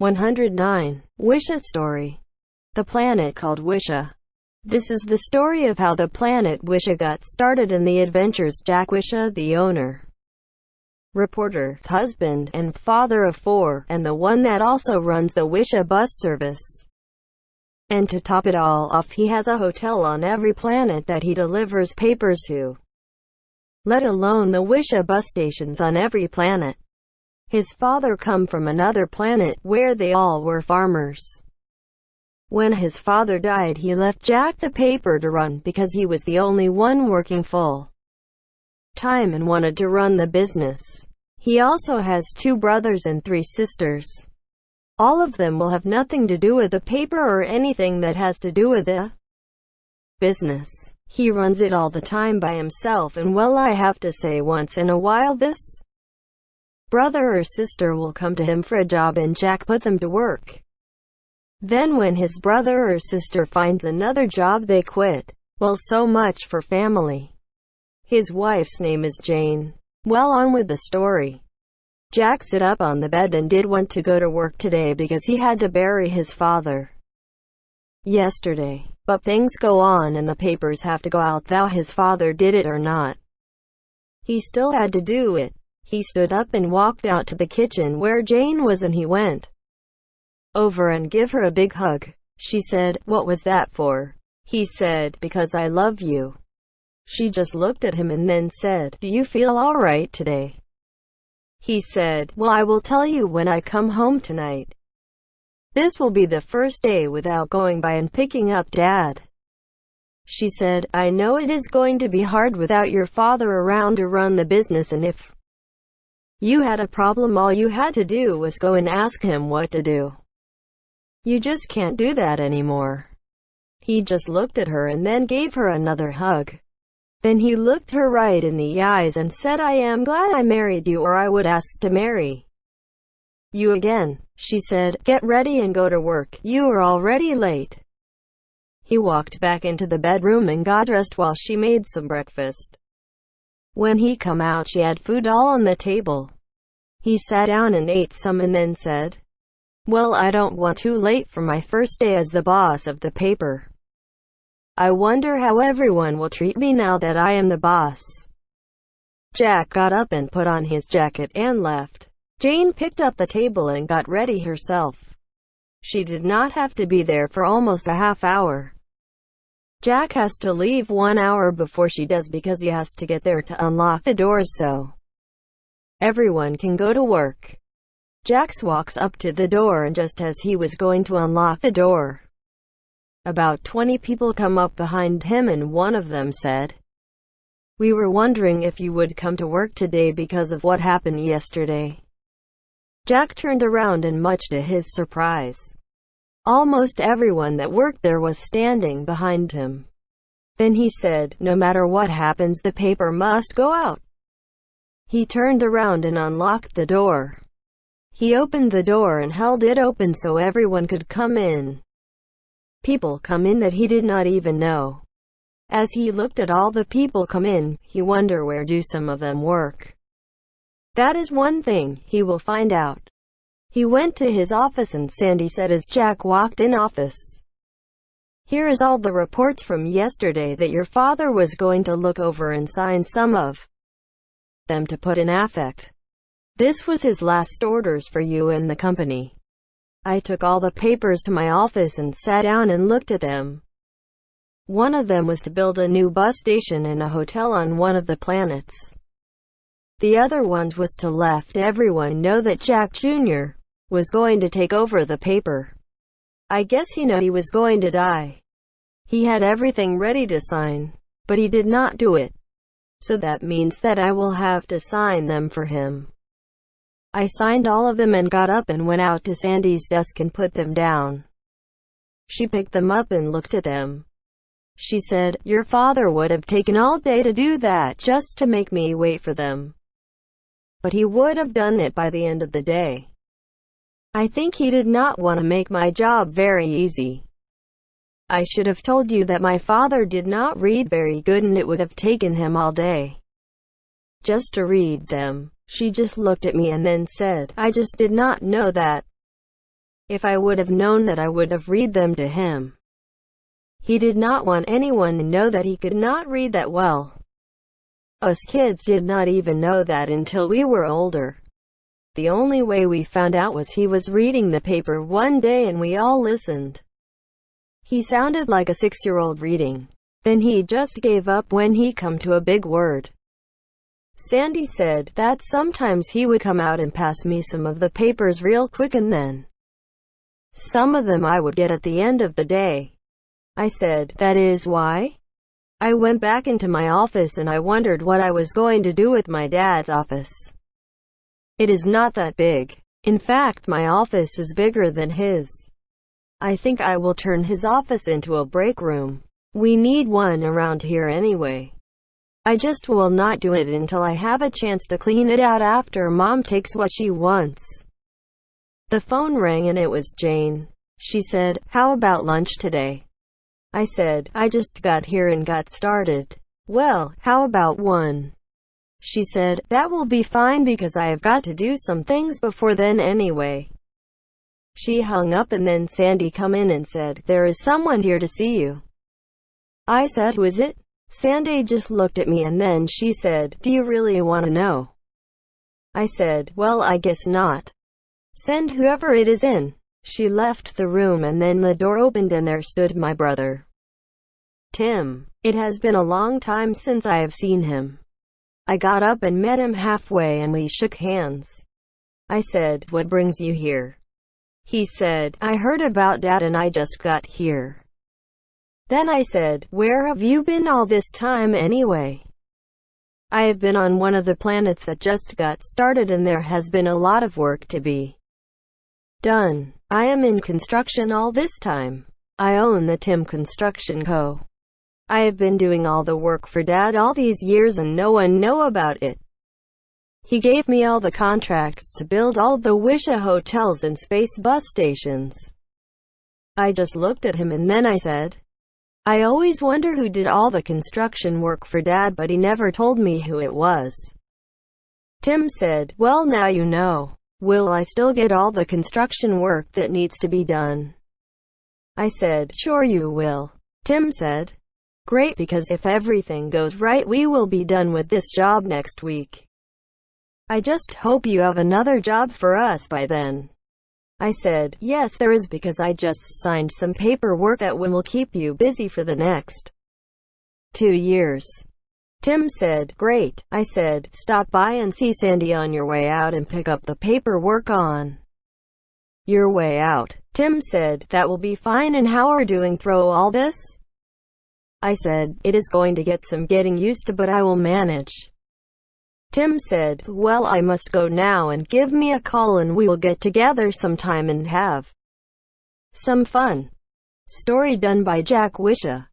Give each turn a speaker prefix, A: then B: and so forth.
A: 109. Wisha story. The planet called Wisha. This is the story of how the planet Wisha got started and the adventures Jack Wisha, the owner, reporter, husband, and father of 4, and the one that also runs the Wisha Bus service. And to top it all off, he has a hotel on every planet that he delivers papers to, let alone the Wisha bus stations on every planet. His father come from another planet, where they all were farmers. When his father died, he left Jack the paper to run, because he was the only one working full time and wanted to run the business. He also has 2 brothers and 3 sisters. All of them will have nothing to do with the paper or anything that has to do with the business. He runs it all the time by himself, and well, I have to say, once in a while this brother or sister will come to him for a job and Jack put them to work. Then when his brother or sister finds another job, they quit. Well, so much for family. His wife's name is Jane. Well, on with the story. Jack sat up on the bed and did want to go to work today because he had to bury his father yesterday. But things go on and the papers have to go out though his father did it or not. He still had to do it. He stood up and walked out to the kitchen where Jane was, and he went over and give her a big hug. She said, "What was that for?" He said, "Because I love you." She just looked at him and then said, "Do you feel alright today?" He said, "Well, I will tell you when I come home tonight. This will be the first day without going by and picking up Dad." She said, "I know it is going to be hard without your father around to run the business, and if you had a problem, all you had to do was go and ask him what to do. You just can't do that anymore." He just looked at her and then gave her another hug. Then he looked her right in the eyes and said, "I am glad I married you, or I would ask to marry you again." She said, "Get ready and go to work. You are already late." He walked back into the bedroom and got dressed while she made some breakfast. When he come out, she had food all on the table. He sat down and ate some and then said, "Well, I don't want too late for my first day as the boss of the paper. I wonder how everyone will treat me now that I am the boss." Jack got up and put on his jacket and left. Jane picked up the table and got ready herself. She did not have to be there for almost a half hour. Jack has to leave 1 hour before she does because he has to get there to unlock the doors so everyone can go to work. Jack walks up to the door, and just as he was going to unlock the door, about 20 people come up behind him, and one of them said, "We were wondering if you would come to work today because of what happened yesterday." Jack turned around, and much to his surprise, almost everyone that worked there was standing behind him. Then he said, "No matter what happens, the paper must go out." He turned around and unlocked the door. He opened the door and held it open so everyone could come in. People come in that he did not even know. As he looked at all the people come in, he wondered, where do some of them work? That is one thing he will find out. He went to his office and Sandy said as Jack walked in office, "Here is all the reports from yesterday that your father was going to look over and sign some of them to put in effect. This was his last orders for you and the company." I took all the papers to my office and sat down and looked at them. One of them was to build a new bus station and a hotel on one of the planets. The other ones was to let everyone know that Jack Jr. was going to take over the paper. I guess he knew he was going to die. He had everything ready to sign, but he did not do it. So that means that I will have to sign them for him. I signed all of them and got up and went out to Sandy's desk and put them down. She picked them up and looked at them. She said, "Your father would have taken all day to do that just to make me wait for them. But he would have done it by the end of the day. I think he did not want to make my job very easy. I should have told you that my father did not read very good and it would have taken him all day just to read them." She just looked at me and then said, "I just did not know that." If I would have known that, I would have read them to him. He did not want anyone to know that he could not read that well. Us kids did not even know that until we were older. The only way we found out was he was reading the paper one day and we all listened. He sounded like a 6-year-old reading. Then he just gave up when he come to a big word. Sandy said that sometimes he would come out and pass me some of the papers real quick, and then some of them I would get at the end of the day. I said, that is why? I went back into my office and I wondered what I was going to do with my dad's office. It is not that big. In fact, my office is bigger than his. I think I will turn his office into a break room. We need one around here anyway. I just will not do it until I have a chance to clean it out after Mom takes what she wants. The phone rang and it was Jane. She said, how about lunch today? I said, I just got here and got started. Well, how about 1? She said, that will be fine because I have got to do some things before then anyway. She hung up and then Sandy come in and said, there is someone here to see you. I said, who is it? Sandy just looked at me and then she said, do you really want to know? I said, well, I guess not. Send whoever it is in. She left the room and then the door opened and there stood my brother, Tim. It has been a long time since I have seen him. I got up and met him halfway and we shook hands. I said, what brings you here? He said, I heard about Dad and I just got here. Then I said, where have you been all this time anyway? I have been on one of the planets that just got started and there has been a lot of work to be done. I am in construction all this time. I own the Tim Construction Co. I have been doing all the work for Dad all these years and no one know about it. He gave me all the contracts to build all the Wisha hotels and space bus stations. I just looked at him and then I said, I always wonder who did all the construction work for Dad, but he never told me who it was. Tim said, well, now you know. Will I still get all the construction work that needs to be done? I said, sure you will. Tim said, great, because if everything goes right we will be done with this job next week. I just hope you have another job for us by then. I said, yes there is, because I just signed some paperwork that will keep you busy for the next 2 years. Tim said, great. I said, stop by and see Sandy on your way out and pick up the paperwork on your way out. Tim said, that will be fine. And how are you doing through all this? I said, it is going to get some getting used to, but I will manage. Tim said, well, I must go now, and give me a call and we will get together sometime and have some fun. Story done by Jack Wisha.